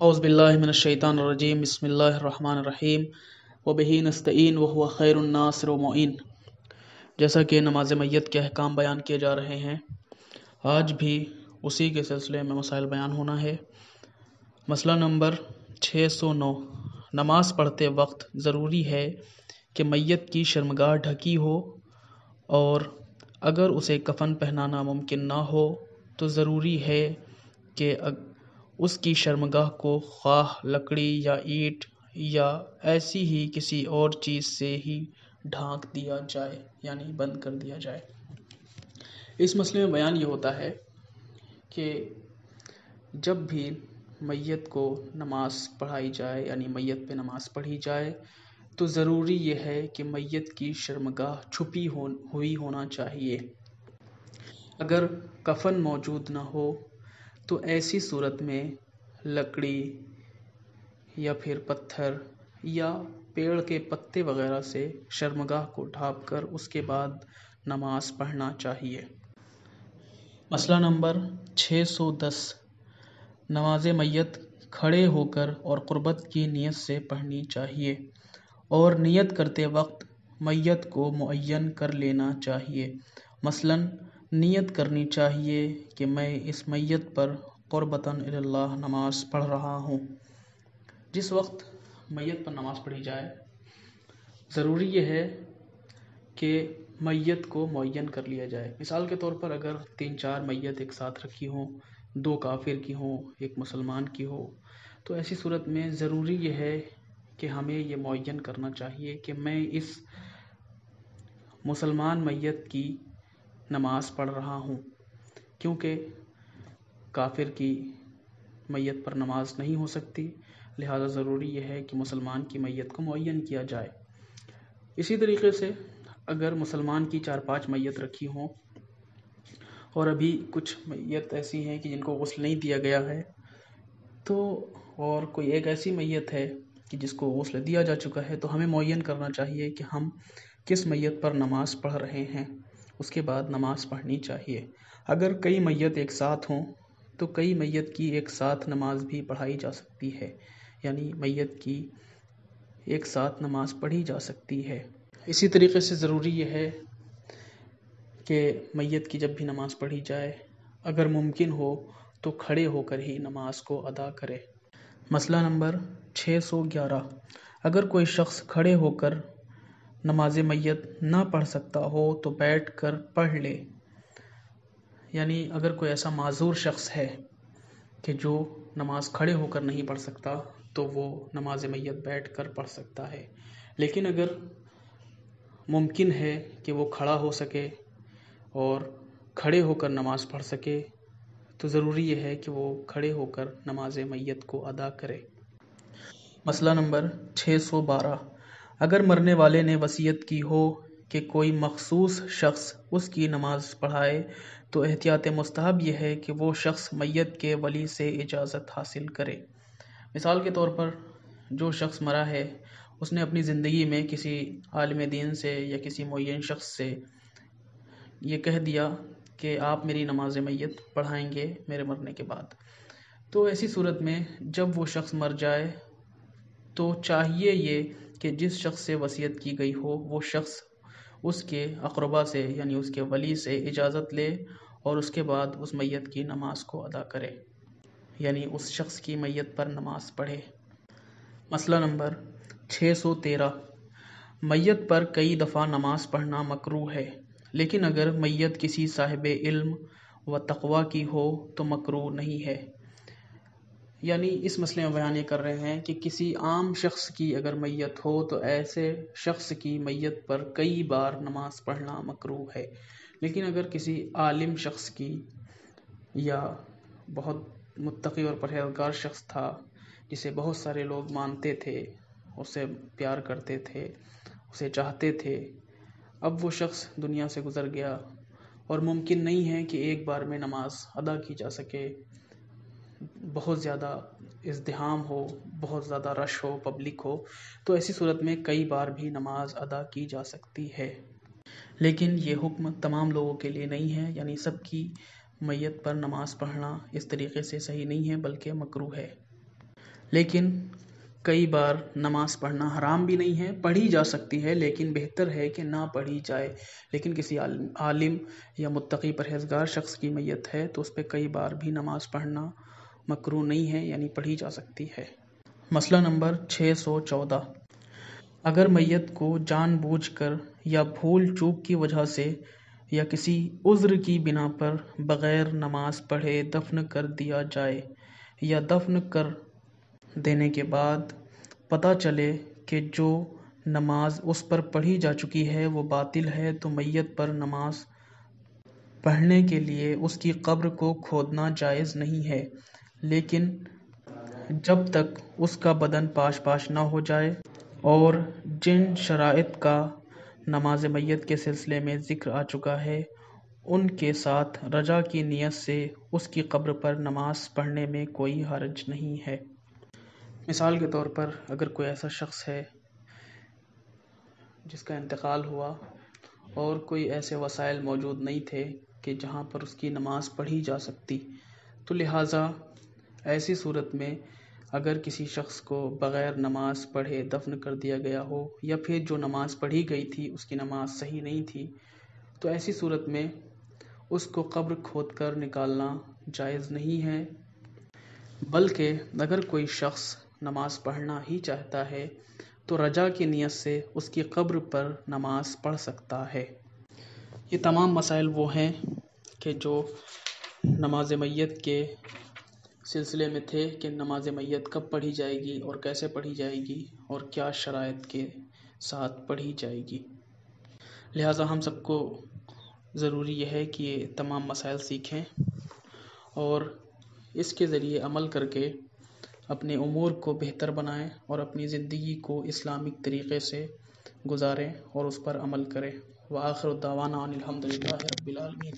اعوذ باللہ من الشیطان الرجیم بسم اللہ الرحمن الرحیم وبہ نستعین وہو خیر الناصر و معین۔ جیسا کہ نماز میت کے احکام بیان کیے جا رہے ہیں، آج بھی اسی کے سلسلے میں مسائل بیان ہونا ہے۔ مسئلہ نمبر 609، نماز پڑھتے وقت ضروری ہے کہ میت کی شرمگاہ ڈھکی ہو، اور اگر اسے کفن پہنانا ممکن نہ ہو تو ضروری ہے کہ اس کی شرمگاہ کو خواہ لکڑی یا اینٹ یا ایسی ہی کسی اور چیز سے ہی ڈھانک دیا جائے، یعنی بند کر دیا جائے۔ اس مسئلے میں بیان یہ ہوتا ہے کہ جب بھی میت کو نماز پڑھائی جائے، یعنی میت پہ نماز پڑھی جائے، تو ضروری یہ ہے کہ میت کی شرمگاہ چھپی ہوئی ہونا چاہیے۔ اگر کفن موجود نہ ہو تو ایسی صورت میں لکڑی یا پھر پتھر یا پیڑ کے پتے وغیرہ سے شرمگاہ کو ڈھانپ کر اس کے بعد نماز پڑھنا چاہیے۔ مسئلہ نمبر 610، نماز میت کھڑے ہو کر اور قربت کی نیت سے پڑھنی چاہیے، اور نیت کرتے وقت میت کو معین کر لینا چاہیے۔ مثلاً نیت کرنی چاہیے کہ میں اس میت پر قربتاً اللہ نماز پڑھ رہا ہوں۔ جس وقت میت پر نماز پڑھی جائے، ضروری یہ ہے کہ میت کو معین کر لیا جائے۔ مثال کے طور پر اگر 3-4 میت ایک ساتھ رکھی ہوں، 2 کافر کی ہوں، 1 مسلمان کی ہو، تو ایسی صورت میں ضروری یہ ہے کہ ہمیں یہ معین کرنا چاہیے کہ میں اس مسلمان میت کی نماز پڑھ رہا ہوں، کیونکہ کافر کی میت پر نماز نہیں ہو سکتی، لہذا ضروری یہ ہے کہ مسلمان کی میت کو معین کیا جائے۔ اسی طریقے سے اگر مسلمان کی 4-5 میت رکھی ہوں اور ابھی کچھ میت ایسی ہیں کہ جن کو غسل نہیں دیا گیا ہے، تو اور کوئی ایک ایسی میت ہے کہ جس کو غسل دیا جا چکا ہے، تو ہمیں معین کرنا چاہیے کہ ہم کس میت پر نماز پڑھ رہے ہیں، اس کے بعد نماز پڑھنی چاہیے۔ اگر کئی میت ایک ساتھ ہوں تو کئی میت کی ایک ساتھ نماز بھی پڑھائی جا سکتی ہے، یعنی میت کی ایک ساتھ نماز پڑھی جا سکتی ہے۔ اسی طریقے سے ضروری یہ ہے کہ میت کی جب بھی نماز پڑھی جائے، اگر ممکن ہو تو کھڑے ہو کر ہی نماز کو ادا کرے۔ مسئلہ نمبر 611، اگر کوئی شخص کھڑے ہو کر نماز میت نہ پڑھ سکتا ہو تو بیٹھ کر پڑھ لے، یعنی اگر کوئی ایسا معذور شخص ہے کہ جو نماز کھڑے ہو کر نہیں پڑھ سکتا تو وہ نماز میت بیٹھ کر پڑھ سکتا ہے۔ لیکن اگر ممکن ہے کہ وہ کھڑا ہو سکے اور کھڑے ہو کر نماز پڑھ سکے، تو ضروری یہ ہے کہ وہ کھڑے ہو کر نماز میت کو ادا کرے۔ مسئلہ نمبر 612، اگر مرنے والے نے وصیت کی ہو کہ کوئی مخصوص شخص اس کی نماز پڑھائے، تو احتیاط مستحب یہ ہے کہ وہ شخص میت کے ولی سے اجازت حاصل کرے۔ مثال کے طور پر جو شخص مرا ہے، اس نے اپنی زندگی میں کسی عالم دین سے یا کسی معین شخص سے یہ کہہ دیا کہ آپ میری نماز میت پڑھائیں گے میرے مرنے کے بعد، تو ایسی صورت میں جب وہ شخص مر جائے تو چاہیے یہ کہ جس شخص سے وصیت کی گئی ہو وہ شخص اس کے اقربا سے، یعنی اس کے ولی سے اجازت لے اور اس کے بعد اس میت کی نماز کو ادا کرے، یعنی اس شخص کی میت پر نماز پڑھے۔ مسئلہ نمبر 613، میت پر کئی دفعہ نماز پڑھنا مکروہ ہے، لیکن اگر میت کسی صاحب علم و تقوی کی ہو تو مکروہ نہیں ہے۔ یعنی اس مسئلے میں بیان یہ کر رہے ہیں کہ کسی عام شخص کی اگر میت ہو تو ایسے شخص کی میت پر کئی بار نماز پڑھنا مکروہ ہے، لیکن اگر کسی عالم شخص کی یا بہت متقی اور پرہیزگار شخص تھا جسے بہت سارے لوگ مانتے تھے، اسے پیار کرتے تھے، اسے چاہتے تھے، اب وہ شخص دنیا سے گزر گیا اور ممکن نہیں ہے کہ ایک بار میں نماز ادا کی جا سکے، بہت زیادہ ازدحام ہو، بہت زیادہ رش ہو، پبلک ہو، تو ایسی صورت میں کئی بار بھی نماز ادا کی جا سکتی ہے۔ لیکن یہ حکم تمام لوگوں کے لیے نہیں ہے، یعنی سب کی میت پر نماز پڑھنا اس طریقے سے صحیح نہیں ہے بلکہ مکروہ ہے۔ لیکن کئی بار نماز پڑھنا حرام بھی نہیں ہے، پڑھی جا سکتی ہے، لیکن بہتر ہے کہ نہ پڑھی جائے۔ لیکن کسی عالم یا متقی پرہیزگار شخص کی میت ہے تو اس پہ کئی بار بھی نماز پڑھنا مکروہ نہیں ہے، یعنی پڑھی جا سکتی ہے۔ مسئلہ نمبر 614، اگر میت کو جان بوجھ کر یا بھول چوک کی وجہ سے یا کسی عذر کی بنا پر بغیر نماز پڑھے دفن کر دیا جائے یا دفن کر دینے کے بعد پتہ چلے کہ جو نماز اس پر پڑھی جا چکی ہے وہ باطل ہے، تو میت پر نماز پڑھنے کے لیے اس کی قبر کو کھودنا جائز نہیں ہے، لیکن جب تک اس کا بدن پاش پاش نہ ہو جائے اور جن شرائط کا نماز میت کے سلسلے میں ذکر آ چکا ہے ان کے ساتھ رجا کی نیت سے اس کی قبر پر نماز پڑھنے میں کوئی حرج نہیں ہے۔ مثال کے طور پر اگر کوئی ایسا شخص ہے جس کا انتقال ہوا اور کوئی ایسے وسائل موجود نہیں تھے کہ جہاں پر اس کی نماز پڑھی جا سکتی، تو لہٰذا ایسی صورت میں اگر کسی شخص کو بغیر نماز پڑھے دفن کر دیا گیا ہو یا پھر جو نماز پڑھی گئی تھی اس کی نماز صحیح نہیں تھی، تو ایسی صورت میں اس کو قبر کھود کر نکالنا جائز نہیں ہے، بلکہ اگر کوئی شخص نماز پڑھنا ہی چاہتا ہے تو رجا کی نیت سے اس کی قبر پر نماز پڑھ سکتا ہے۔ یہ تمام مسائل وہ ہیں کہ جو نماز میت کے سلسلے میں تھے کہ نماز میت کب پڑھی جائے گی اور کیسے پڑھی جائے گی اور کیا شرائط کے ساتھ پڑھی جائے گی۔ لہٰذا ہم سب کو ضروری یہ ہے کہ یہ تمام مسائل سیکھیں اور اس کے ذریعے عمل کر کے اپنے امور کو بہتر بنائیں اور اپنی زندگی کو اسلامک طریقے سے گزاریں اور اس پر عمل کریں۔ وآخر دعوانا ان الحمد للہ رب العالمین۔